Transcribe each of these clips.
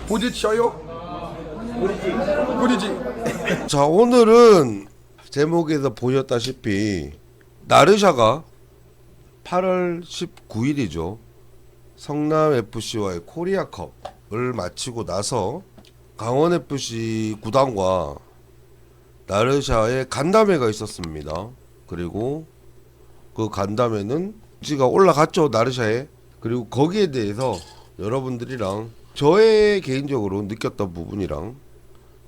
부딪혀요? 부딪지. 자, 오늘은 제목에서 보셨다시피 나르샤가 8월 19일이죠. 성남FC와의 코리아컵을 마치고 나서 강원FC 구단과 나르샤의 간담회가 있었습니다. 그리고 그 간담회는 지가 올라갔죠, 나르샤에. 그리고 거기에 대해서 여러분들이랑 저의 개인적으로 느꼈던 부분이랑,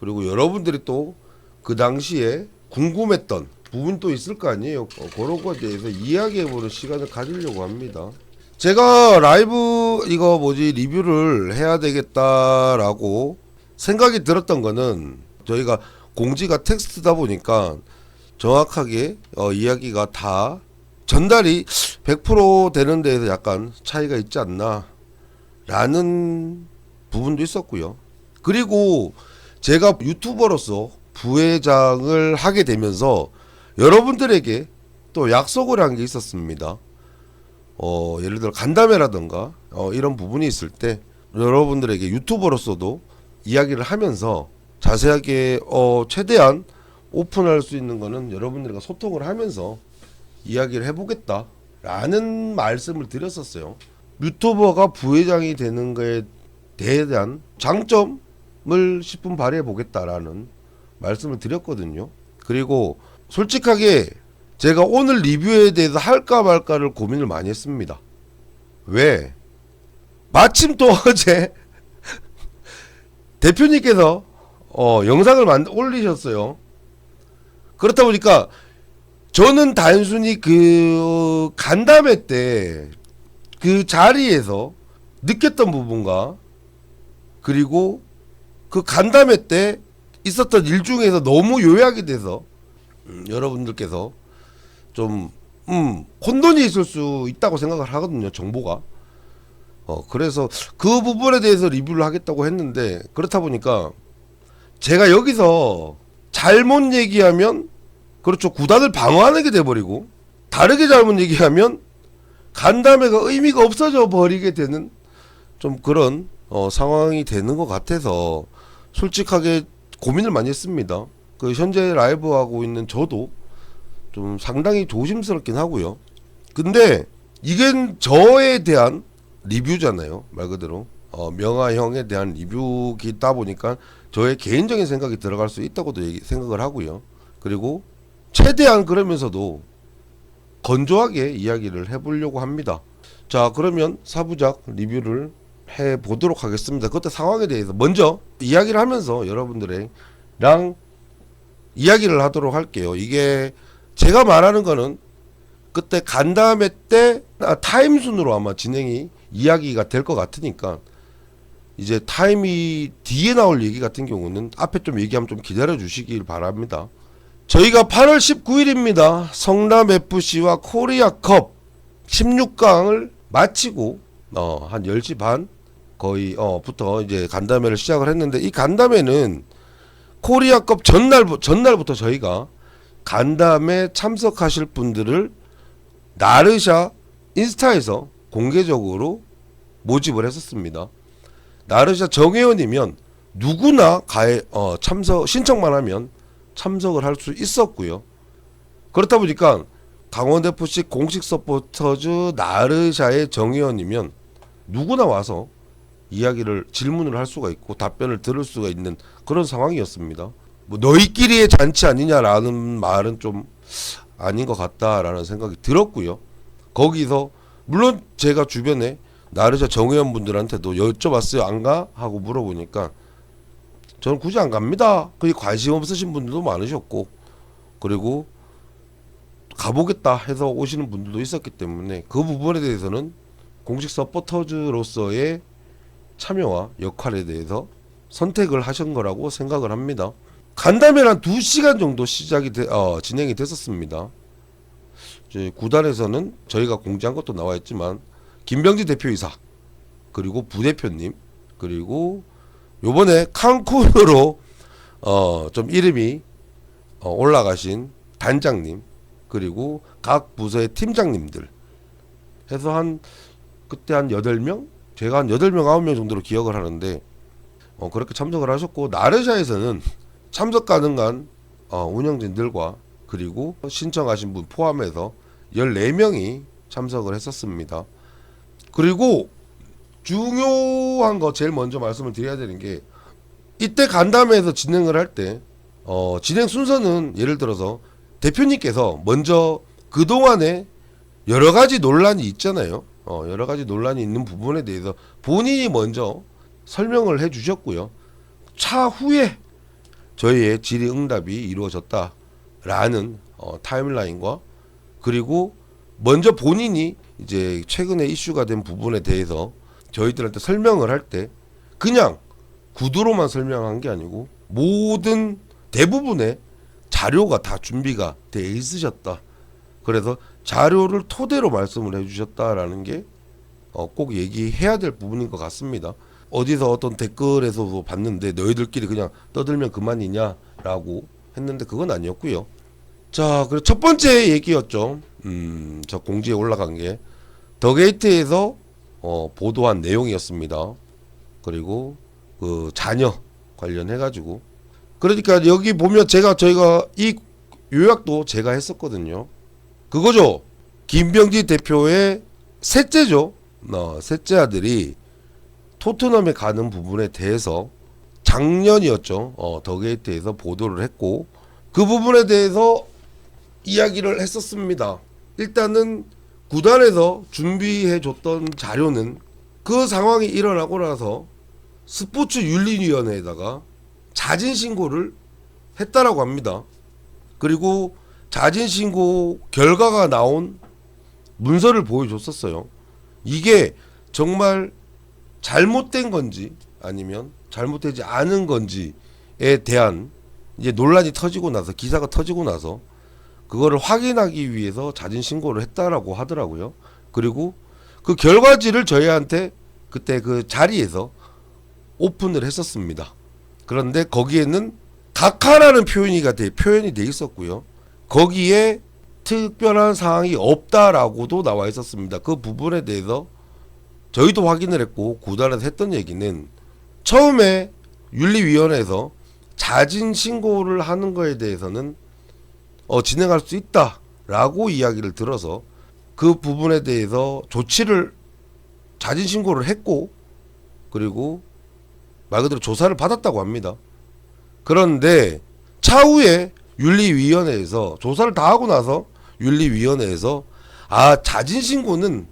그리고 여러분들이 또 그 당시에 궁금했던 부분도 있을 거 아니에요. 그런 거에 대해서 이야기해보는 시간을 가지려고 합니다. 제가 라이브 리뷰를 해야 되겠다라고 생각이 들었던 거는, 저희가 공지가 텍스트다 보니까 정확하게 이야기가 다 전달이 100% 되는 데에서 약간 차이가 있지 않나 라는 부분도 있었고요. 그리고 제가 유튜버로서 부회장을 하게 되면서 여러분들에게 또 약속을 한 게 있었습니다. 예를 들어 간담회라던가 이런 부분이 있을 때 여러분들에게 유튜버로서도 이야기를 하면서 자세하게 최대한 오픈할 수 있는 거는 여러분들과 소통을 하면서 이야기를 해보겠다 라는 말씀을 드렸었어요. 유튜버가 부회장이 되는 거에 대한 장점을 10분 발휘해 보겠다라는 말씀을 드렸거든요. 그리고 솔직하게 제가 오늘 리뷰에 대해서 할까 말까를 고민을 많이 했습니다. 왜? 마침 또 어제 대표님께서 영상을 올리셨어요. 그렇다 보니까 저는 단순히 그 간담회 때 그 자리에서 느꼈던 부분과, 그리고 그 간담회 때 있었던 일 중에서 너무 요약이 돼서 여러분들께서 좀 혼돈이 있을 수 있다고 생각을 하거든요, 정보가. 그래서 그 부분에 대해서 리뷰를 하겠다고 했는데, 그렇다 보니까 제가 여기서 잘못 얘기하면, 그렇죠, 구단을 방어하는 게 돼버리고, 다르게 잘못 얘기하면 간담회가 의미가 없어져 버리게 되는 좀 그런 상황이 되는 것 같아서 솔직하게 고민을 많이 했습니다. 그 현재 라이브 하고 있는 저도 좀 상당히 조심스럽긴 하고요. 근데 이게 저에 대한 리뷰잖아요, 말 그대로. 명아형에 대한 리뷰이다 보니까 저의 개인적인 생각이 들어갈 수 있다고도 생각을 하고요. 그리고 최대한 그러면서도 건조하게 이야기를 해보려고 합니다. 자, 그러면 사부작 리뷰를 해보도록 하겠습니다. 그때 상황에 대해서 먼저 이야기를 하면서 여러분들이랑 이야기를 하도록 할게요. 이게 제가 말하는 거는 그때 간담회 때 타임 순으로 아마 진행이 이야기가 될 것 같으니까, 이제 타임이 뒤에 나올 얘기 같은 경우는 앞에 좀 얘기하면 좀 기다려 주시길 바랍니다. 저희가 8월 19일입니다. 성남FC와 코리아컵 16강을 마치고 한 10시 반 거의 부터 이제 간담회를 시작을 했는데, 이 간담회는 코리아컵 전날부터 저희가 간담회 참석하실 분들을 나르샤 인스타에서 공개적으로 모집을 했었습니다. 나르샤 정회원이면 누구나 신청만 하면 참석을 할 수 있었고요. 그렇다 보니까 강원FC 공식 서포터즈 나르샤의 정회원이면 누구나 와서 질문을 할 수가 있고 답변을 들을 수가 있는 그런 상황이었습니다. 뭐 너희끼리의 잔치 아니냐라는 말은 좀 아닌 것 같다라는 생각이 들었고요. 거기서 물론 제가 주변에 나르샤 정회원분들한테도 여쭤봤어요. 안 가? 하고 물어보니까 저는 굳이 안 갑니다. 그게 관심 없으신 분들도 많으셨고, 그리고 가보겠다 해서 오시는 분들도 있었기 때문에 그 부분에 대해서는 공식 서포터즈로서의 참여와 역할에 대해서 선택을 하신 거라고 생각을 합니다. 간담회는 한 2시간 정도 진행이 됐었습니다. 이제 구단에서는 저희가 공지한 것도 나와 있지만 김병지 대표이사, 그리고 부대표님, 그리고 요번에 칸쿤으로 좀 이름이 올라가신 단장님, 그리고 각 부서의 팀장님들 해서 그때 한 8명? 제가 한 8명 9명 정도로 기억을 하는데, 그렇게 참석을 하셨고, 나르샤에서는 참석 가능한 운영진들과 그리고 신청하신 분 포함해서 14명이 참석을 했었습니다. 그리고 중요한 거 제일 먼저 말씀을 드려야 되는 게, 이때 간담회에서 진행을 할 때 진행 순서는 예를 들어서 대표님께서 먼저 그동안에 여러 가지 논란이 있잖아요. 여러 가지 논란이 있는 부분에 대해서 본인이 먼저 설명을 해 주셨고요. 차후에 저희의 질의응답이 이루어졌다라는 타임라인과, 그리고 먼저 본인이 이제 최근에 이슈가 된 부분에 대해서 저희들한테 설명을 할 때 그냥 구두로만 설명한 게 아니고 모든 대부분의 자료가 다 준비가 돼 있으셨다. 그래서 자료를 토대로 말씀을 해주셨다라는 게 꼭 얘기해야 될 부분인 것 같습니다. 어디서 어떤 댓글에서도 봤는데 너희들끼리 그냥 떠들면 그만이냐라고 했는데 그건 아니었고요. 자, 그리고 첫 번째 얘기였죠. 저 공지에 올라간 게 더게이트에서 보도한 내용이었습니다. 그리고 그 자녀 관련해가지고, 그러니까 여기 보면 저희가 이 요약도 제가 했었거든요. 그거죠. 김병지 대표의 셋째죠. 셋째 아들이 토트넘에 가는 부분에 대해서 작년이었죠. 더게이트에서 보도를 했고, 그 부분에 대해서 이야기를 했었습니다. 일단은 구단에서 준비해줬던 자료는 그 상황이 일어나고 나서 스포츠윤리위원회에다가 자진신고를 했다라고 합니다. 그리고 자진신고 결과가 나온 문서를 보여줬었어요. 이게 정말 잘못된 건지 아니면 잘못되지 않은 건지에 대한 이제 논란이 터지고 나서, 기사가 터지고 나서 그거를 확인하기 위해서 자진신고를 했다라고 하더라고요. 그리고 그 결과지를 저희한테 그때 그 자리에서 오픈을 했었습니다. 그런데 거기에는 각하라는 표현이 돼 있었고요. 거기에 특별한 사항이 없다라고도 나와 있었습니다. 그 부분에 대해서 저희도 확인을 했고, 구단에서 했던 얘기는 처음에 윤리위원회에서 자진신고를 하는 거에 대해서는 진행할 수 있다라고 이야기를 들어서 그 부분에 대해서 자진신고를 했고, 그리고 말 그대로 조사를 받았다고 합니다. 그런데 차후에 윤리위원회에서 조사를 다 하고 나서 윤리위원회에서 자진신고는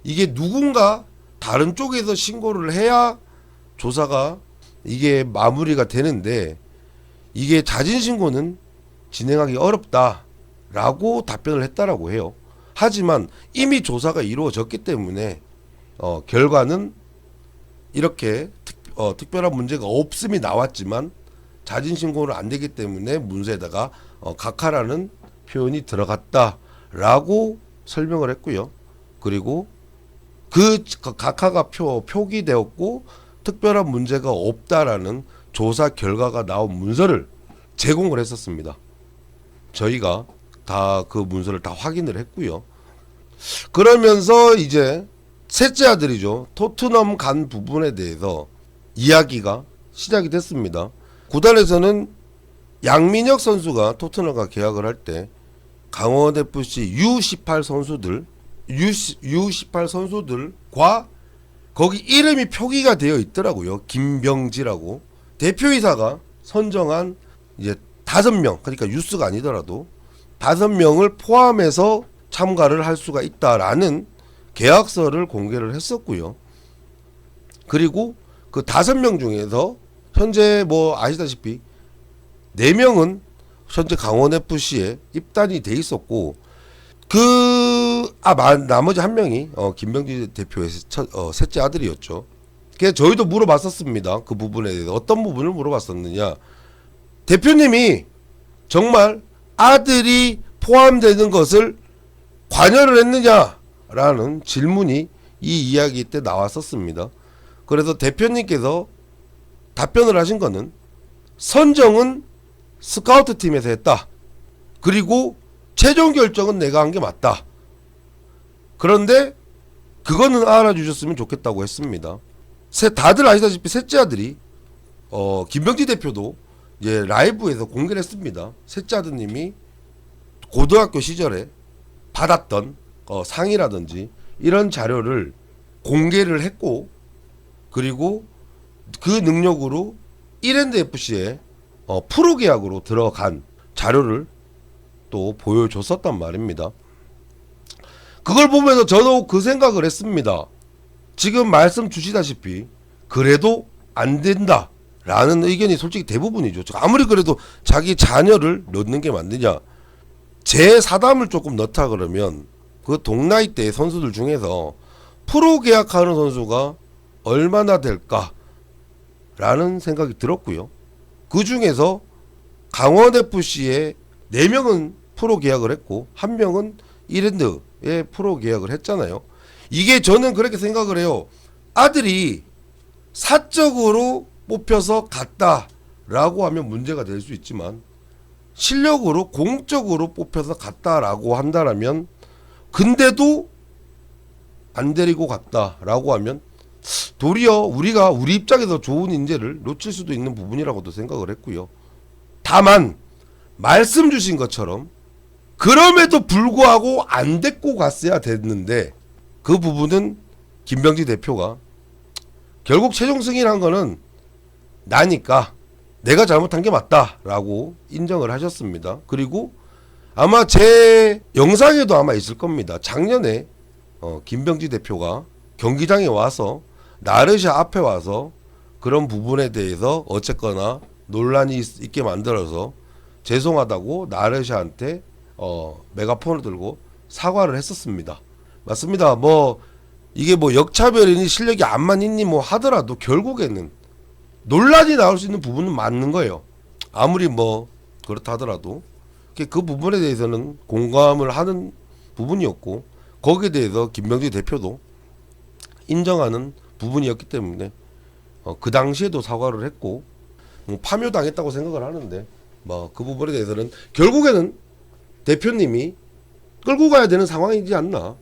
이게 누군가 다른 쪽에서 신고를 해야 조사가 이게 마무리가 되는데, 이게 자진신고는 진행하기 어렵다라고 답변을 했다라고 해요. 하지만 이미 조사가 이루어졌기 때문에 결과는 이렇게 특별한 문제가 없음이 나왔지만 자진신고는 안 되기 때문에 문서에다가 각하라는 표현이 들어갔다라고 설명을 했고요. 그리고 그 각하가 표기되었고 특별한 문제가 없다라는 조사 결과가 나온 문서를 제공을 했었습니다. 저희가 다 그 문서를 다 확인을 했고요. 그러면서 이제 셋째 아들이죠. 토트넘 간 부분에 대해서 이야기가 시작이 됐습니다. 구단에서는 양민혁 선수가 토트넘과 계약을 할 때 강원FC U18 선수들과 거기 이름이 표기가 되어 있더라고요. 김병지라고. 대표이사가 선정한 이제 5명, 그러니까 유스가 아니더라도 5명을 포함해서 참가를 할 수가 있다라는 계약서를 공개를 했었고요. 그리고 그 5명 중에서 현재 뭐 아시다시피 4명은 현재 강원FC에 입단이 돼 있었고, 나머지 1명이 김병지 대표의 셋째 아들이었죠. 그래서 저희도 물어봤었습니다. 그 부분에 대해서 어떤 부분을 물어봤었느냐, 대표님이 정말 아들이 포함되는 것을 관여를 했느냐라는 질문이 이 이야기 때 나왔었습니다. 그래서 대표님께서 답변을 하신 거는 선정은 스카우트 팀에서 했다. 그리고 최종 결정은 내가 한 게 맞다. 그런데 그거는 알아주셨으면 좋겠다고 했습니다. 다들 아시다시피 셋째 아들이 김병지 대표도 이제 라이브에서 공개를 했습니다. 셋째 아드님이 고등학교 시절에 받았던 상이라든지 이런 자료를 공개를 했고, 그리고 그 능력으로 이랜드 FC에 프로 계약으로 들어간 자료를 또 보여줬었단 말입니다. 그걸 보면서 저도 그 생각을 했습니다. 지금 말씀 주시다시피 그래도 안 된다 라는 의견이 솔직히 대부분이죠. 아무리 그래도 자기 자녀를 넣는 게 맞느냐. 제 사담을 조금 넣다 그러면 그 동나이대 선수들 중에서 프로 계약하는 선수가 얼마나 될까 라는 생각이 들었고요. 그 중에서 강원FC에 4명은 프로 계약을 했고 1명은 이랜드에 프로 계약을 했잖아요. 이게 저는 그렇게 생각을 해요. 아들이 사적으로 뽑혀서 갔다라고 하면 문제가 될 수 있지만, 실력으로 공적으로 뽑혀서 갔다라고 한다라면, 근데도 안 데리고 갔다라고 하면 도리어 우리가 우리 입장에서 좋은 인재를 놓칠 수도 있는 부분이라고도 생각을 했고요. 다만 말씀 주신 것처럼 그럼에도 불구하고 안 데리고 갔어야 됐는데, 그 부분은 김병지 대표가 결국 최종 승인한 거는 나니까 내가 잘못한 게 맞다라고 인정을 하셨습니다. 그리고 아마 제 영상에도 아마 있을 겁니다. 작년에 김병지 대표가 경기장에 와서 나르샤 앞에 와서 그런 부분에 대해서 어쨌거나 논란이 있게 만들어서 죄송하다고 나르샤한테 메가폰을 들고 사과를 했었습니다. 맞습니다. 뭐 이게 뭐 역차별이니 실력이 안만 있니 뭐 하더라도 결국에는 논란이 나올 수 있는 부분은 맞는 거예요. 아무리 뭐 그렇다 하더라도 그 부분에 대해서는 공감을 하는 부분이었고, 거기에 대해서 김병지 대표도 인정하는 부분이었기 때문에 그 당시에도 사과를 했고, 파묘당했다고 생각을 하는데 뭐 그 부분에 대해서는 결국에는 대표님이 끌고 가야 되는 상황이지 않나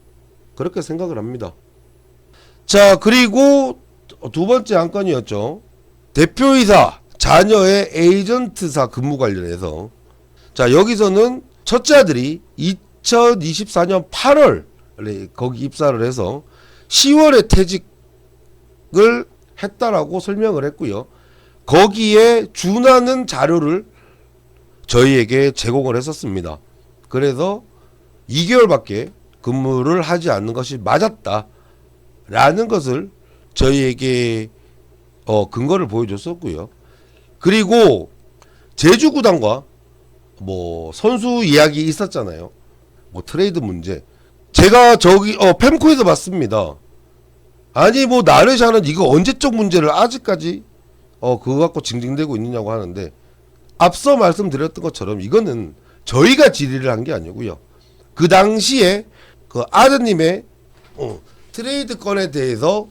그렇게 생각을 합니다. 자, 그리고 두 번째 안건이었죠. 대표이사 자녀의 에이전트사 근무 관련해서, 자 여기서는 첫째 아들이 2024년 8월 거기 입사를 해서 10월에 퇴직을 했다라고 설명을 했고요. 거기에 준하는 자료를 저희에게 제공을 했었습니다. 그래서 2개월밖에 근무를 하지 않는 것이 맞았다라는 것을 저희에게 근거를 보여줬었고요. 그리고 제주구단과 뭐 선수 이야기 있었잖아요. 뭐 트레이드 문제. 제가 저기 펜코에서 봤습니다. 아니 뭐 나르샤는 이거 언제적 문제를 아직까지 그거 갖고 징징대고 있느냐고 하는데, 앞서 말씀드렸던 것처럼 이거는 저희가 질의를 한 게 아니고요. 그 당시에 그 아드님의 트레이드 건에 대해서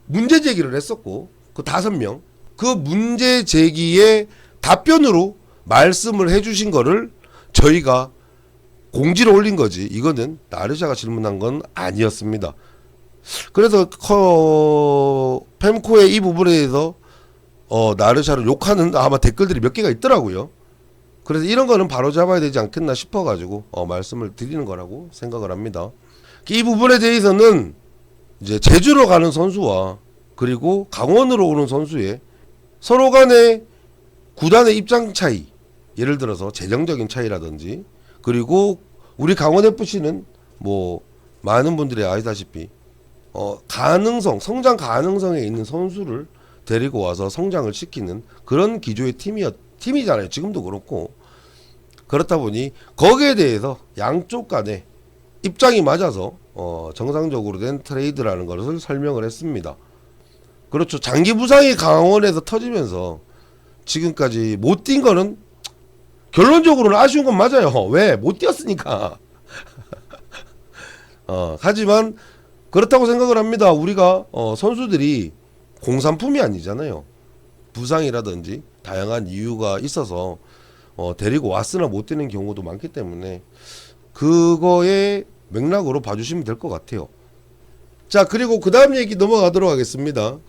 문제 제기를 했었고, 그 5명 그 문제 제기의 답변으로 말씀을 해주신 거를 저희가 공지를 올린 거지, 이거는 나르샤가 질문한 건 아니었습니다. 그래서 펜코의 이 부분에 대해서 나르샤를 욕하는 아마 댓글들이 몇 개가 있더라고요. 그래서 이런 거는 바로 잡아야 되지 않겠나 싶어가지고 말씀을 드리는 거라고 생각을 합니다. 이 부분에 대해서는 이제 제주로 가는 선수와 그리고 강원으로 오는 선수의 서로 간의 구단의 입장 차이, 예를 들어서 재정적인 차이라든지, 그리고 우리 강원FC는 뭐 많은 분들이 아시다시피 가능성, 성장 가능성에 있는 선수를 데리고 와서 성장을 시키는 그런 기조의 팀이잖아요. 지금도 그렇고. 그렇다 보니 거기에 대해서 양쪽 간에 입장이 맞아서 정상적으로 된 트레이드라는 것을 설명을 했습니다. 그렇죠. 장기 부상이 강원에서 터지면서 지금까지 못 뛴 거는 결론적으로는 아쉬운 건 맞아요. 왜? 못 뛰었으니까. 하지만 그렇다고 생각을 합니다. 우리가 선수들이 공산품이 아니잖아요. 부상이라든지 다양한 이유가 있어서 데리고 왔으나 못 뛰는 경우도 많기 때문에 그거의 맥락으로 봐주시면 될 것 같아요. 자, 그리고 그 다음 얘기 넘어가도록 하겠습니다.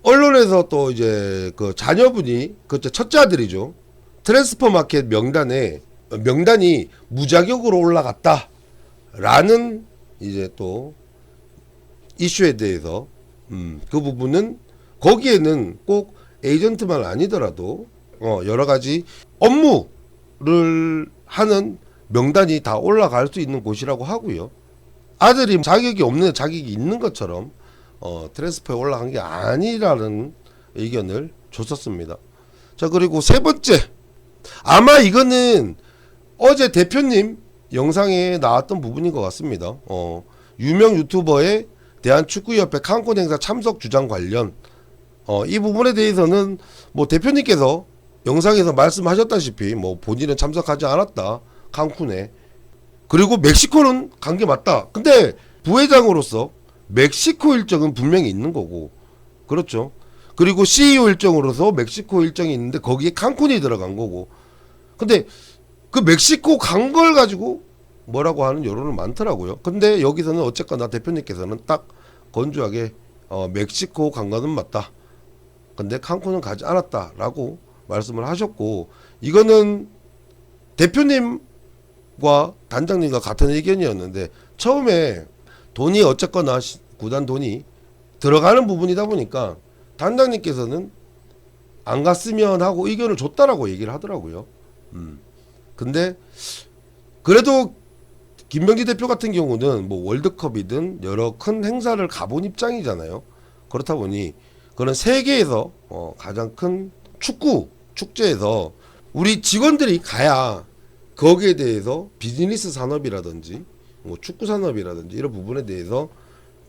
언론에서 또 이제 그 자녀분이 그 첫째 아들이죠. 트랜스퍼 마켓 명단이 무자격으로 올라갔다라는 이제 또 이슈에 대해서 그 부분은 거기에는 꼭 에이전트만 아니더라도 여러 가지 업무를 하는 명단이 다 올라갈 수 있는 곳이라고 하고요. 아들이 자격이 없는 자격이 있는 것처럼 트랜스퍼에 올라간 게 아니라는 의견을 줬었습니다. 자, 그리고 세 번째, 아마 이거는 어제 대표님 영상에 나왔던 부분인 것 같습니다. 유명 유튜버의 대한축구협회 칸쿤 행사 참석 주장 관련 이 부분에 대해서는 뭐 대표님께서 영상에서 말씀하셨다시피 뭐 본인은 참석하지 않았다, 칸쿤에. 그리고 멕시코는 간 게 맞다. 근데 부회장으로서 멕시코 일정은 분명히 있는 거고, 그렇죠. 그리고 CEO 일정으로서 멕시코 일정이 있는데 거기에 칸쿤이 들어간 거고. 근데 그 멕시코 간 걸 가지고 뭐라고 하는 여론은 많더라고요. 근데 여기서는 어쨌거나 대표님께서는 딱 건조하게 멕시코 간 거는 맞다, 근데 칸쿤은 가지 않았다라고 말씀을 하셨고, 이거는 대표님과 단장님과 같은 의견이었는데, 처음에 돈이 어쨌거나 구단 돈이 들어가는 부분이다 보니까 단장님께서는 안 갔으면 하고 의견을 줬다라고 얘기를 하더라고요. 근데 그래도 김병지 대표 같은 경우는 뭐 월드컵이든 여러 큰 행사를 가본 입장이잖아요. 그렇다 보니 그런 세계에서 가장 큰 축구 축제에서 우리 직원들이 가야 거기에 대해서 비즈니스 산업이라든지 뭐 축구 산업이라든지 이런 부분에 대해서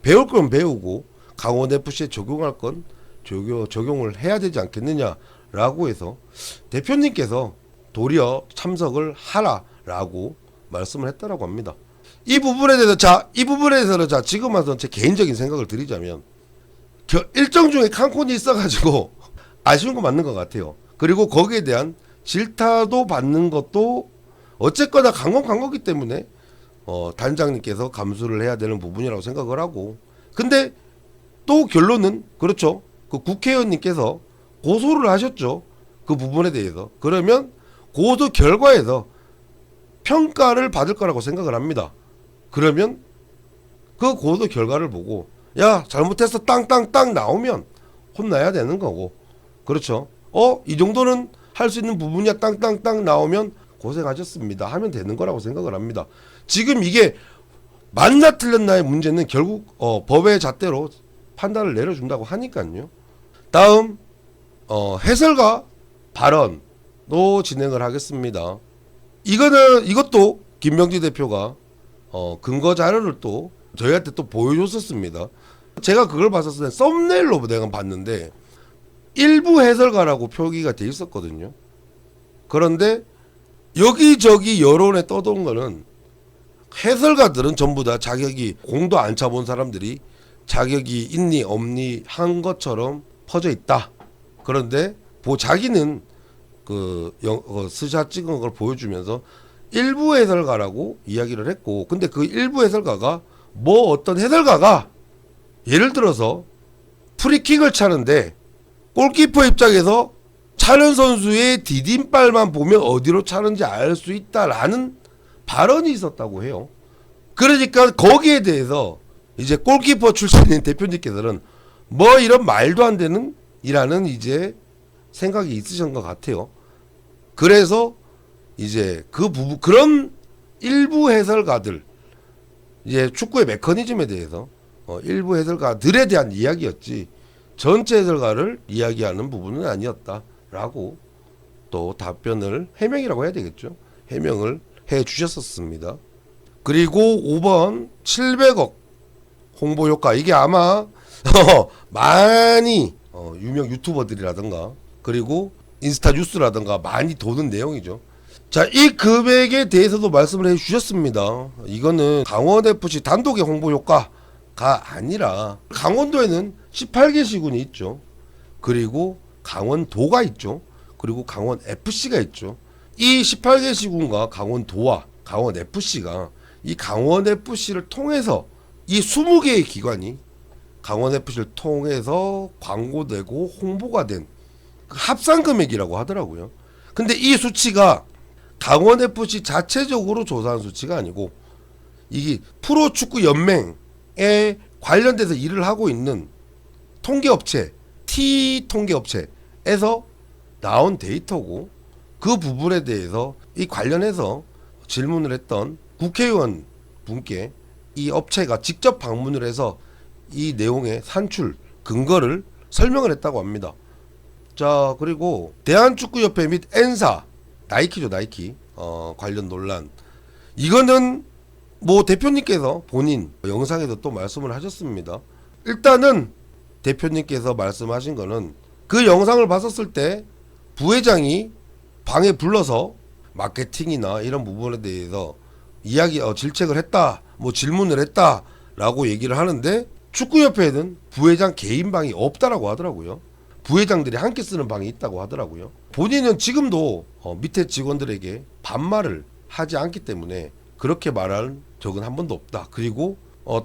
배울 건 배우고 강원 FC에 적용할 건 적용을 해야 되지 않겠느냐라고 해서 대표님께서 도리어 참석을 하라라고 말씀을 했다라고 합니다. 이 부분에 대해서는 지금 와서 제 개인적인 생각을 드리자면 일정 중에 칸쿤이 있어가지고 아쉬운 거 맞는 것 같아요. 그리고 거기에 대한 질타도 받는 것도 어쨌거나 간 거기 때문에 단장님께서 감수를 해야 되는 부분이라고 생각을 하고, 근데 또 결론은 그렇죠. 그 국회의원님께서 고소를 하셨죠. 그 부분에 대해서. 그러면 고소 결과에서 평가를 받을 거라고 생각을 합니다. 그러면 그 고소 결과를 보고 야 잘못해서 땅땅땅 나오면 혼나야 되는 거고, 그렇죠. 이 정도는 할 수 있는 부분이야 땅땅땅 나오면 고생하셨습니다 하면 되는 거라고 생각을 합니다. 지금 이게 맞나 틀렸나의 문제는 결국 법의 잣대로 판단을 내려준다고 하니까요. 다음 해설가 발언도 진행을 하겠습니다. 이것도 김병지 대표가 근거 자료를 또 저희한테 또 보여줬었습니다. 제가 그걸 봤었을 때 썸네일로 내가 봤는데 일부 해설가라고 표기가 돼 있었거든요. 그런데 여기저기 여론에 떠도는 거는 해설가들은 전부 다 자격이, 공도 안 차본 사람들이 자격이 있니 없니 한 것처럼 퍼져 있다. 그런데 자기는 그 스샷 찍은 걸 보여주면서 일부 해설가라고 이야기를 했고, 근데 그 일부 해설가가 어떤 해설가가 예를 들어서 프리킥을 차는데 골키퍼 입장에서 차는 선수의 디딤발만 보면 어디로 차는지 알 수 있다라는 발언이 있었다고 해요. 그러니까 거기에 대해서 이제 골키퍼 출신인 대표님께서는 이런 말도 안 되는 이라는 이제 생각이 있으신 것 같아요. 그래서 이제 그런 일부 해설가들, 이제 축구의 메커니즘에 대해서 일부 해설가들에 대한 이야기였지 전체 해설가를 이야기하는 부분은 아니었다라고 또 답변을, 해명이라고 해야 되겠죠. 해명을 해 주셨었습니다. 그리고 5번 700억 홍보 효과, 이게 아마 많이 유명 유튜버들이라든가 그리고 인스타 뉴스라든가 많이 도는 내용이죠. 자, 이 금액에 대해서도 말씀을 해 주셨습니다. 이거는 강원FC 단독의 홍보 효과가 아니라 강원도에는 18개 시군이 있죠. 그리고 강원도가 있죠. 그리고 강원FC가 있죠. 이 18개 시군과 강원도와 강원FC가 이 강원FC를 통해서 이 20개의 기관이 강원FC를 통해서 광고되고 홍보가 된 그 합산 금액이라고 하더라고요. 근데 이 수치가 강원FC 자체적으로 조사한 수치가 아니고 이게 프로축구 연맹에 관련돼서 일을 하고 있는 통계업체 T 통계업체에서 나온 데이터고, 그 부분에 대해서 이 관련해서 질문을 했던 국회의원 분께 이 업체가 직접 방문을 해서 이 내용의 산출 근거를 설명을 했다고 합니다. 자, 그리고 대한축구협회 및 N사, 나이키죠, 나이키 관련 논란, 이거는 뭐 대표님께서 본인 영상에서 또 말씀을 하셨습니다. 일단은 대표님께서 말씀하신 거는 그 영상을 봤었을 때 부회장이 방에 불러서 마케팅이나 이런 부분에 대해서 질책을 했다, 뭐 질문을 했다라고 얘기를 하는데, 축구협회에는 부회장 개인 방이 없다라고 하더라고요. 부회장들이 함께 쓰는 방이 있다고 하더라고요. 본인은 지금도 밑에 직원들에게 반말을 하지 않기 때문에 그렇게 말한 적은 한 번도 없다. 그리고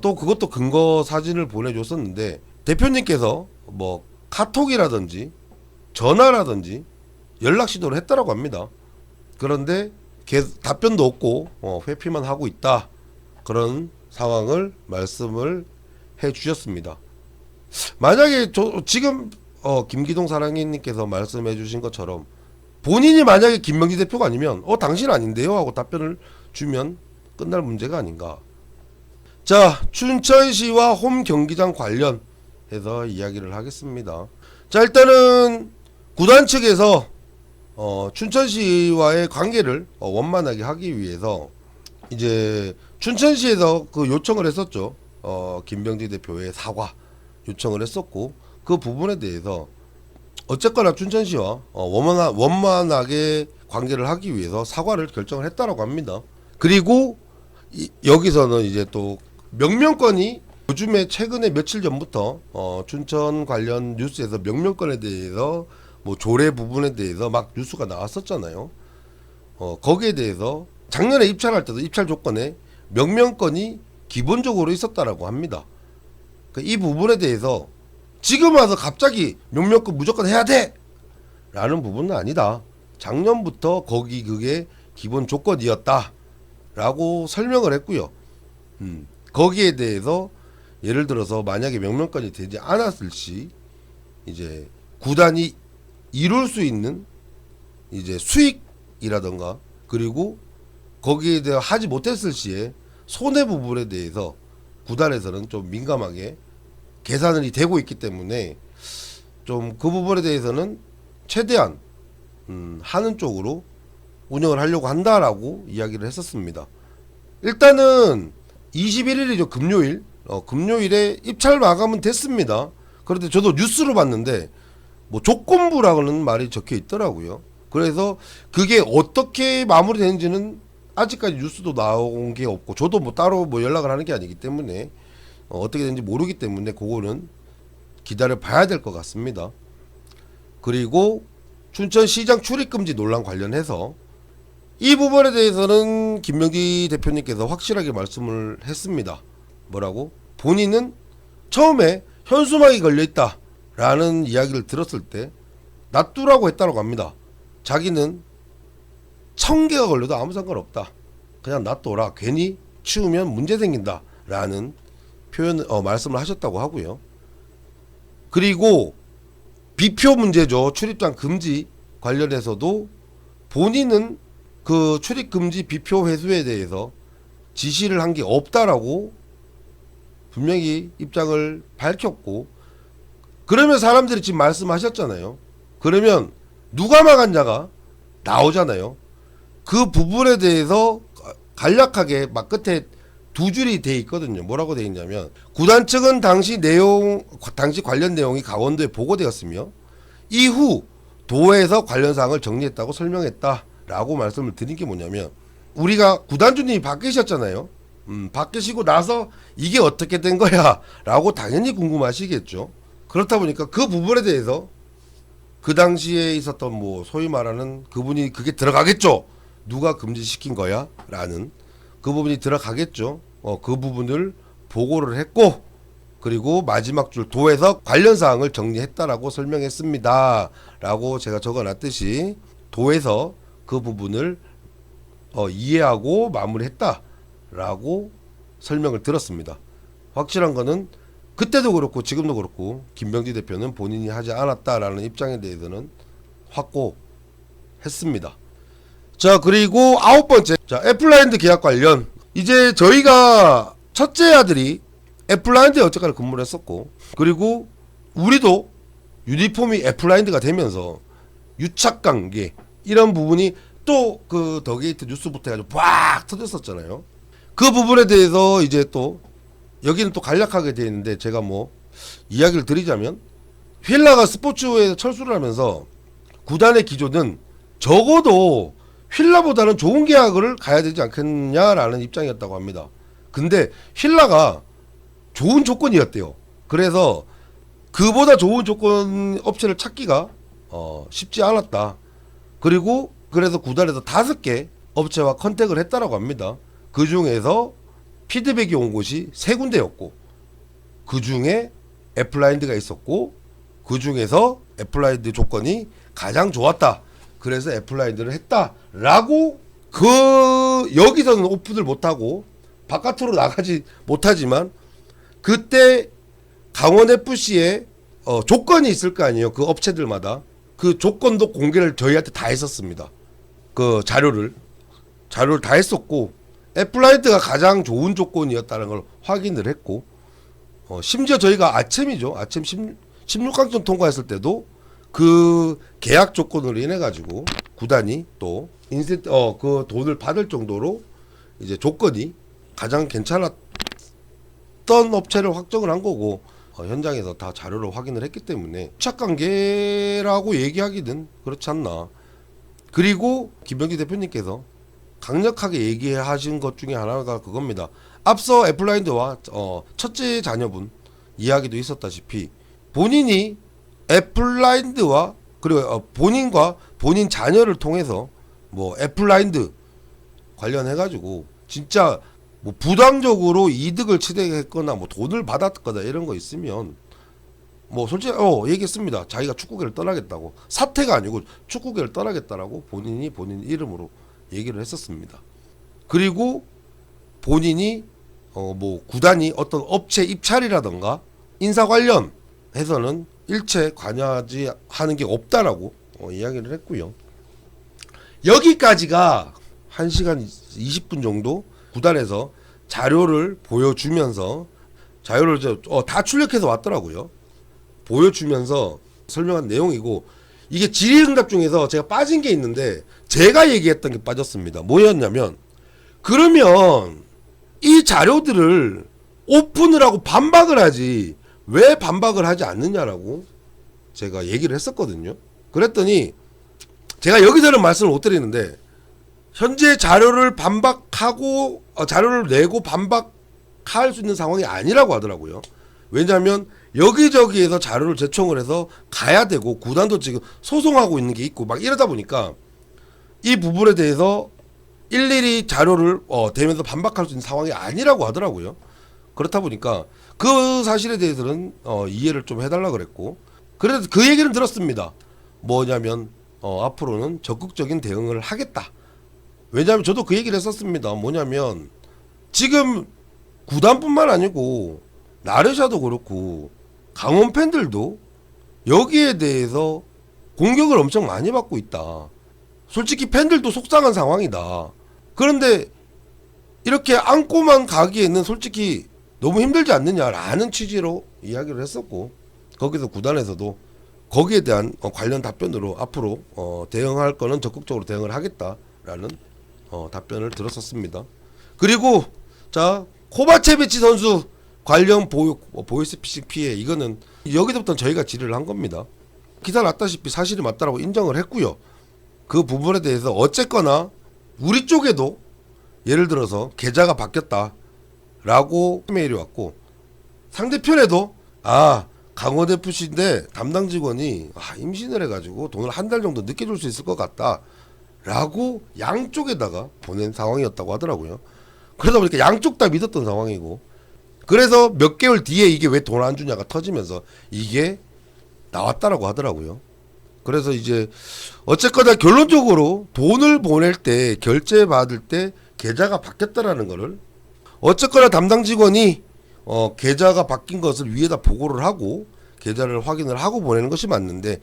또 그것도 근거 사진을 보내줬었는데, 대표님께서 뭐 카톡이라든지 전화라든지 연락 시도를 했다라고 합니다. 그런데 계속 답변도 없고 회피만 하고 있다, 그런 상황을 말씀을 해 주셨습니다. 만약에 지금 김기동 사랑해님께서 말씀해 주신 것처럼 본인이 만약에 김명지 대표가 아니면 당신 아닌데요 하고 답변을 주면 끝날 문제가 아닌가. 자, 춘천시와 홈 경기장 관련해서 이야기를 하겠습니다. 자, 일단은 구단 측에서 춘천시와의 관계를 원만하게 하기 위해서 이제 춘천시에서 그 요청을 했었죠. 김병지 대표의 사과 요청을 했었고, 그 부분에 대해서 어쨌거나 춘천시와 원만하게 관계를 하기 위해서 사과를 결정을 했다라고 합니다. 그리고 여기서는 이제 또 명명권이 요즘에 최근에 며칠 전부터 춘천 관련 뉴스에서 명명권에 대해서 뭐 조례 부분에 대해서 막 뉴스가 나왔었잖아요. 거기에 대해서 작년에 입찰할 때도 입찰 조건에 명명권이 기본적으로 있었다라고 합니다. 그러니까 이 부분에 대해서 지금 와서 갑자기 명명권 무조건 해야 돼! 라는 부분은 아니다. 작년부터 그게 기본 조건이었다 라고 설명을 했고요. 거기에 대해서 예를 들어서 만약에 명명권이 되지 않았을 시 이제 구단이 이룰 수 있는 이제 수익이라던가, 그리고 거기에 대해 하지 못했을 시에 손해 부분에 대해서 구단에서는 좀 민감하게 계산이 되고 있기 때문에 좀 그 부분에 대해서는 최대한 하는 쪽으로 운영을 하려고 한다라고 이야기를 했었습니다. 일단은 21일이죠. 금요일. 금요일에 입찰 마감은 됐습니다. 그런데 저도 뉴스로 봤는데 뭐 조건부라는 말이 적혀 있더라고요. 그래서 그게 어떻게 마무리되는지는 아직까지 뉴스도 나온 게 없고, 저도 뭐 따로 뭐 연락을 하는 게 아니기 때문에 어떻게 되는지 모르기 때문에 그거는 기다려 봐야 될 것 같습니다. 그리고 춘천시장 출입금지 논란 관련해서 이 부분에 대해서는 김명지 대표님께서 확실하게 말씀을 했습니다. 뭐라고? 본인은 처음에 현수막이 걸려있다 라는 이야기를 들었을 때 놔두라고 했다고 합니다. 자기는 1000개가 걸려도 아무 상관없다, 그냥 놔둬라, 괜히 치우면 문제 생긴다 라는 말씀을 하셨다고 하고요. 그리고 비표 문제죠. 출입장 금지 관련해서도 본인은 그 출입 금지 비표 회수에 대해서 지시를 한 게 없다라고 분명히 입장을 밝혔고, 그러면 사람들이 지금 말씀하셨잖아요. 그러면 누가 막았냐가 나오잖아요. 그 부분에 대해서 간략하게 막 끝에 두 줄이 돼 있거든요. 뭐라고 돼 있냐면, 구단 측은 당시 관련 내용이 강원도에 보고되었으며 이후 도에서 관련 사항을 정리했다고 설명했다라고 말씀을 드린 게 뭐냐면, 우리가 구단주님이 바뀌셨잖아요. 바뀌시고 나서 이게 어떻게 된 거야 라고 당연히 궁금하시겠죠. 그렇다 보니까 그 부분에 대해서 그 당시에 있었던 뭐 소위 말하는 그분이 그게 들어가겠죠. 누가 금지시킨 거야 라는 그 부분이 들어가겠죠. 그 부분을 보고를 했고, 그리고 마지막 줄 도에서 관련 사항을 정리했다라고 설명했습니다. 라고 제가 적어놨듯이 도에서 그 부분을 이해하고 마무리했다라고 설명을 들었습니다. 확실한 거는 그때도 그렇고 지금도 그렇고 김병지 대표는 본인이 하지 않았다라는 입장에 대해서는 확고했습니다. 자, 그리고 9번째, 자, 애플라인드 계약 관련. 이제 저희가 첫째 아들이 애플라인드에 어쨌거나 근무를 했었고, 그리고 우리도 유니폼이 애플라인드가 되면서 유착관계 이런 부분이 또 그 더게이트 뉴스부터 해가지고 빡 터졌었잖아요. 그 부분에 대해서 이제 또 여기는 또 간략하게 되어 있는데, 제가 뭐 이야기를 드리자면, 휠라가 스포츠에서 철수를 하면서 구단의 기조는 적어도 휠라보다는 좋은 계약을 가야 되지 않겠냐라는 입장이었다고 합니다. 근데 휠라가 좋은 조건이었대요. 그래서 그보다 좋은 조건 업체를 찾기가 쉽지 않았다. 그리고 그래서 구단에서 5개 업체와 컨택을 했다라고 합니다. 그 중에서 피드백이 온 곳이 3군데였고, 그 중에 애플라인드가 있었고, 그 중에서 애플라인드 조건이 가장 좋았다. 그래서 애플라인드를 했다라고, 여기서는 오픈을 못하고 바깥으로 나가지 못하지만, 그때 강원FC에 조건이 있을 거 아니에요. 그 업체들마다 그 조건도 공개를 저희한테 다 했었습니다. 그 자료를 다 했었고, 애플라인드가 가장 좋은 조건이었다는 걸 확인을 했고, 심지어 저희가 아침 16강전 통과했을 때도 그 계약 조건으로 인해 가지고 구단이 또 그 돈을 받을 정도로 이제 조건이 가장 괜찮았던 업체를 확정을 한 거고, 현장에서 다 자료를 확인을 했기 때문에 착관계라고 얘기하기는 그렇지 않나. 그리고 김병지 대표님께서 강력하게 얘기하신 것 중에 하나가 그겁니다. 앞서 애플라인드와 첫째 자녀분 이야기도 있었다시피, 본인이 애플라인드와 그리고 본인과 본인 자녀를 통해서 뭐 애플라인드 관련해가지고 진짜 뭐 부당적으로 이득을 취득했거나 뭐 돈을 받았거나 이런 거 있으면 뭐 솔직히 얘기했습니다. 자기가 축구계를 떠나겠다고. 사퇴가 아니고 축구계를 떠나겠다라고 본인 이름으로 얘기를 했었습니다. 그리고 본인이 뭐 구단이 어떤 업체 입찰이라던가 인사 관련해서는 일체 관여하지 하는 게 없다라고 이야기를 했고요. 여기까지가 1시간 20분 정도 구단에서 자료를 보여주면서, 자료를 다 출력해서 왔더라고요. 보여주면서 설명한 내용이고, 이게 질의응답 중에서 제가 빠진 게 있는데 제가 얘기했던 게 빠졌습니다. 뭐였냐면, 그러면 이 자료들을 오픈을 하고 반박을 하지 왜 반박을 하지 않느냐라고 제가 얘기를 했었거든요. 그랬더니 제가 여기서는 말씀을 못 드리는데, 현재 자료를 반박하고 자료를 내고 반박할 수 있는 상황이 아니라고 하더라고요. 왜냐하면 여기저기에서 자료를 제청을 해서 가야 되고, 구단도 지금 소송하고 있는 게 있고 막 이러다 보니까 이 부분에 대해서 일일이 자료를 대면서 반박할 수 있는 상황이 아니라고 하더라고요. 그렇다 보니까 그 사실에 대해서는 이해를 좀 해달라 그랬고, 그래서 그 얘기를 들었습니다. 뭐냐면 앞으로는 적극적인 대응을 하겠다. 왜냐하면 저도 그 얘기를 했었습니다. 뭐냐면 지금 구단뿐만 아니고 나르샤도 그렇고 강원 팬들도 여기에 대해서 공격을 엄청 많이 받고 있다. 솔직히 팬들도 속상한 상황이다. 그런데 이렇게 안고만 가기에는 솔직히 너무 힘들지 않느냐라는 취지로 이야기를 했었고, 거기서 구단에서도 거기에 대한 관련 답변으로 앞으로 대응할 거는 적극적으로 대응을 하겠다라는 답변을 들었었습니다. 그리고 자, 코바체비치 선수 관련 보이스피싱 피해, 이거는 여기서부터는 저희가 질의를 한 겁니다. 기사 났다시피 사실이 맞다라고 인정을 했고요. 그 부분에 대해서 어쨌거나 우리 쪽에도 예를 들어서 계좌가 바뀌었다라고 메일이 왔고, 상대편에도 강원FC인데 담당 직원이 임신을 해가지고 돈을 한 달 정도 늦게 줄 수 있을 것 같다 라고 양쪽에다가 보낸 상황이었다고 하더라고요. 그러다 보니까 양쪽 다 믿었던 상황이고, 그래서 몇 개월 뒤에 이게 왜 돈 안 주냐가 터지면서 이게 나왔다라고 하더라고요. 그래서 이제 어쨌거나 결론적으로 돈을 보낼 때 결제 받을 때 계좌가 바뀌었다라는 거를 어쨌거나 담당 직원이 계좌가 바뀐 것을 위에다 보고를 하고 계좌를 확인을 하고 보내는 것이 맞는데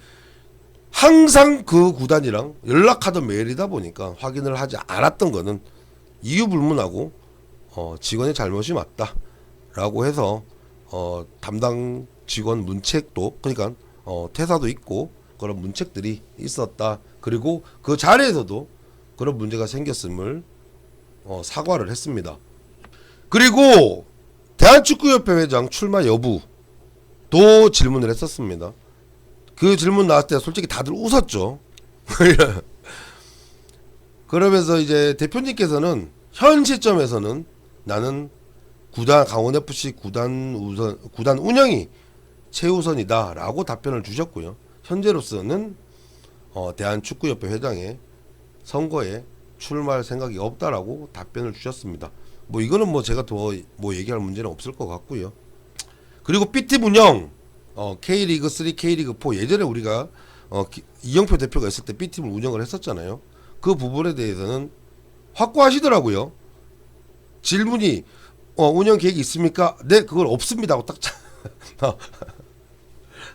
항상 그 구단이랑 연락하던 메일이다 보니까 확인을 하지 않았던 거는 이유 불문하고 직원의 잘못이 맞다라고 해서 담당 직원 문책도 그러니까 퇴사도 있고 그런 문책들이 있었다. 그리고 그 자리에서도 그런 문제가 생겼음을 사과를 했습니다. 그리고 대한축구협회 회장 출마 여부도 질문을 했었습니다. 그 질문 나왔을 때 솔직히 다들 웃었죠. 그러면서 이제 대표님께서는 현 시점에서는 나는 강원FC 구단 운영이 최우선이다라고 답변을 주셨고요. 현재로서는 대한축구협회 회장의 선거에 출마할 생각이 없다라고 답변을 주셨습니다. 뭐 이거는 뭐 제가 더 뭐 얘기할 문제는 없을 것 같고요. 그리고 B팀 운영 K리그 3, K리그 4 예전에 우리가 이영표 대표가 있을 때 B팀을 운영을 했었잖아요. 그 부분에 대해서는 확고하시더라고요. 질문이 운영 계획이 있습니까? 네, 그걸 없습니다 하고 딱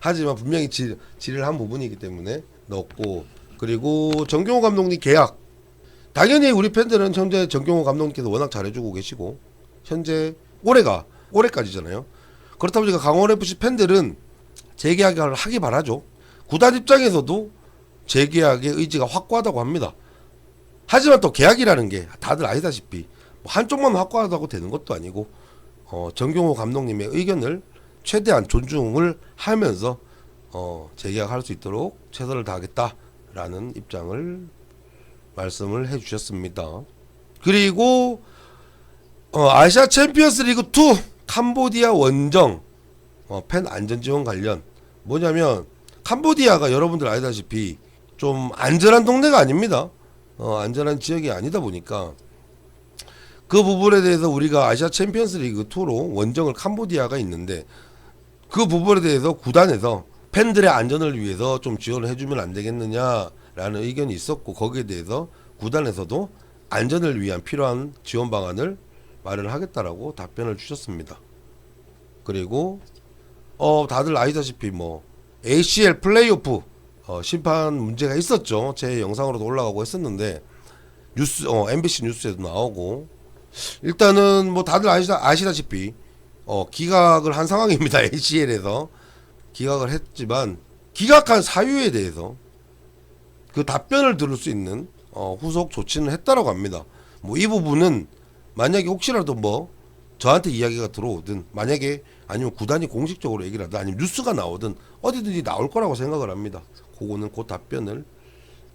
하지만 분명히 질의를 한 부분이기 때문에 넣었고, 그리고 정경호 감독님 계약 당연히 우리 팬들은 현재 정경호 감독님께서 워낙 잘해주고 계시고 현재 올해까지잖아요. 그렇다 보니까 강원FC 팬들은 재계약을 하기 바라죠. 구단 입장에서도 재계약의 의지가 확고하다고 합니다. 하지만 또 계약이라는 게 다들 아시다시피 한쪽만 확고하다고 되는 것도 아니고 정경호 감독님의 의견을 최대한 존중을 하면서 재계약할 수 있도록 최선을 다하겠다라는 입장을 말씀을 해주셨습니다. 그리고 아시아 챔피언스 리그 2 캄보디아 원정 팬 안전지원 관련 뭐냐면 캄보디아가 여러분들 아시다시피 좀 안전한 동네가 아닙니다. 안전한 지역이 아니다 보니까 그 부분에 대해서 우리가 아시아 챔피언스 리그 2로 원정을 캄보디아가 있는데 그 부분에 대해서 구단에서 팬들의 안전을 위해서 좀 지원을 해주면 안 되겠느냐라는 의견이 있었고 거기에 대해서 구단에서도 안전을 위한 필요한 지원 방안을 마련하겠다라고 답변을 주셨습니다. 그리고 다들 아시다시피 뭐 ACL 플레이오프 심판 문제가 있었죠. 제 영상으로도 올라가고 했었는데 뉴스 MBC 뉴스에도 나오고 일단은 뭐 다들 아시다시피 기각을 한 상황입니다. ACL에서 기각을 했지만 기각한 사유에 대해서 그 답변을 들을 수 있는 후속 조치는 했다라고 합니다. 뭐 이 부분은 만약에 혹시라도 뭐 저한테 이야기가 들어오든 만약에 아니면 구단이 공식적으로 얘기를 하든 아니면 뉴스가 나오든 어디든지 나올 거라고 생각을 합니다. 그거는 그 답변을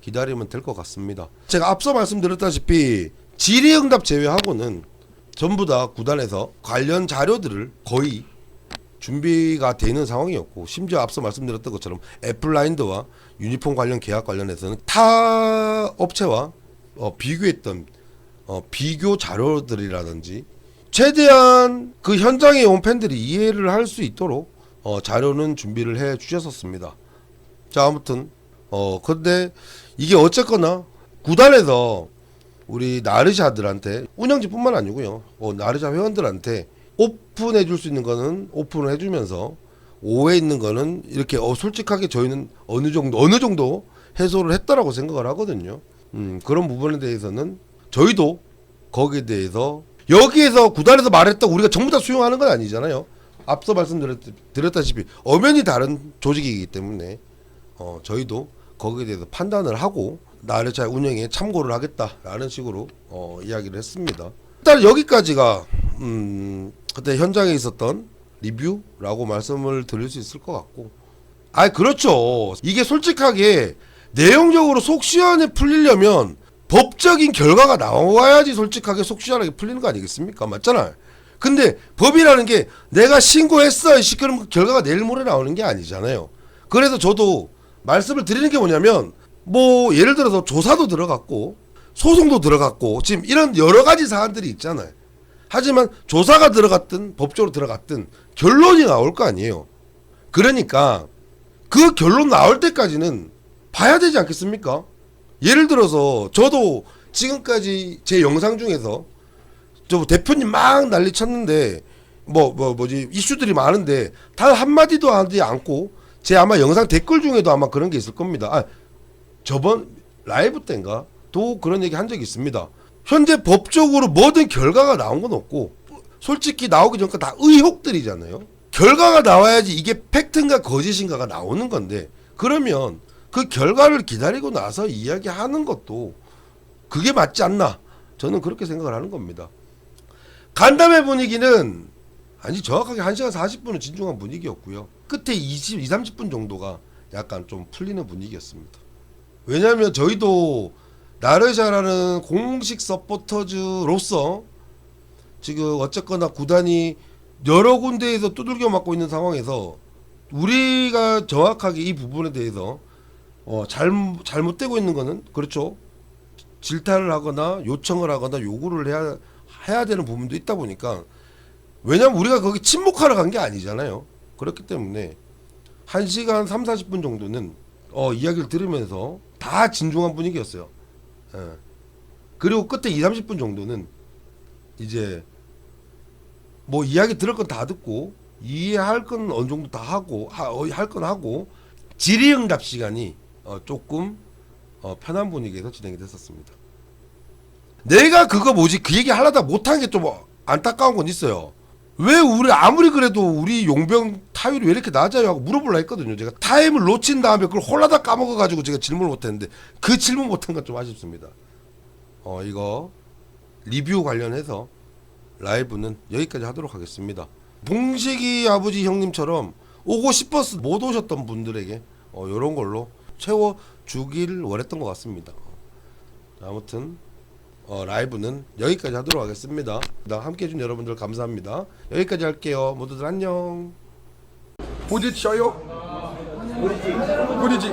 기다리면 될 것 같습니다. 제가 앞서 말씀드렸다시피 질의응답 제외하고는 전부 다 구단에서 관련 자료들을 거의 준비가 되는 상황이었고 심지어 앞서 말씀드렸던 것처럼 애플라인드와 유니폼 관련 계약 관련해서는 타 업체와 비교했던 비교 자료들이라든지 최대한 그 현장에 온 팬들이 이해를 할 수 있도록 자료는 준비를 해 주셨었습니다. 자, 아무튼 근데 이게 어쨌거나 구단에서 우리 나르샤들한테 운영진뿐만 아니고요. 나르샤 회원들한테 오픈해 줄 수 있는 거는 오픈을 해주면서 오해 있는 거는 이렇게 솔직하게 저희는 어느 정도 해소를 했다라고 생각을 하거든요. 그런 부분에 대해서는 저희도 거기에 대해서 여기에서 구단에서 말했다고 우리가 전부 다 수용하는 건 아니잖아요. 앞서 말씀드렸다시피 엄연히 다른 조직이기 때문에 저희도 거기에 대해서 판단을 하고 나르샤 운영에 참고를 하겠다라는 식으로 이야기를 했습니다. 일단 여기까지가 그때 현장에 있었던 리뷰라고 말씀을 드릴 수 있을 것 같고 그렇죠. 이게 솔직하게 내용적으로 속 시원하게 풀리려면 법적인 결과가 나와야지 솔직하게 속 시원하게 풀리는 거 아니겠습니까? 맞잖아요. 근데 법이라는 게 내가 신고했어 그럼 그 결과가 내일 모레 나오는 게 아니잖아요. 그래서 저도 말씀을 드리는 게 뭐냐면 뭐 예를 들어서 조사도 들어갔고 소송도 들어갔고 지금 이런 여러 가지 사안들이 있잖아요. 하지만 조사가 들어갔든 법적으로 들어갔든 결론이 나올 거 아니에요. 그러니까 그 결론 나올 때까지는 봐야 되지 않겠습니까? 예를 들어서 저도 지금까지 제 영상 중에서 저 대표님 막 난리 쳤는데 뭐지 이슈들이 많은데 단 한마디도 하지 않고 제 아마 영상 댓글 중에도 아마 그런 게 있을 겁니다. 저번 라이브 때인가 또 그런 얘기 한 적이 있습니다. 현재 법적으로 뭐든 결과가 나온 건 없고 솔직히 나오기 전까지 다 의혹들이잖아요. 결과가 나와야지 이게 팩트인가 거짓인가가 나오는 건데 그러면 그 결과를 기다리고 나서 이야기하는 것도 그게 맞지 않나 저는 그렇게 생각을 하는 겁니다. 간담회 분위기는 아니 정확하게 1시간 40분은 진중한 분위기였고요. 끝에 30분 정도가 약간 좀 풀리는 분위기였습니다. 왜냐하면 저희도 나르샤라는 공식 서포터즈로서 지금 어쨌거나 구단이 여러 군데에서 두들겨 맞고 있는 상황에서 우리가 정확하게 이 부분에 대해서 잘못되고 있는 거는 그렇죠. 질타를 하거나 요청을 하거나 요구를 해야 되는 부분도 있다 보니까 왜냐면 우리가 거기 침묵하러 간 게 아니잖아요. 그렇기 때문에 1시간 3, 40분 정도는 이야기를 들으면서 다 진중한 분위기였어요. 예. 그리고 끝에 2, 30분 정도는 이제 뭐 이야기 들을 건 다 듣고 이해할 건 어느 정도 다 하고 할 건 하고 질의응답 시간이 조금 편한 분위기에서 진행이 됐었습니다. 내가 그거 뭐지 그 얘기 하려다 못한 게 좀 안타까운 건 있어요. 왜 우리 아무리 그래도 우리 용병 타율이 왜 이렇게 낮아요 하고 물어보려 했거든요. 제가 타임을 놓친 다음에 그걸 홀라다 까먹어가지고 제가 질문을 못했는데 그 질문 못한 건 좀 아쉽습니다. 이거 리뷰 관련해서 라이브는 여기까지 하도록 하겠습니다. 봉식이 아버지 형님처럼 오고 싶어서 못 오셨던 분들에게 요런 걸로 채워주길 원했던 것 같습니다. 아무튼 라이브는 여기까지 하도록 하겠습니다. 함께 해준 여러분들 감사합니다. 여기까지 할게요. 모두들 안녕. 부딪혀요? 부딪지.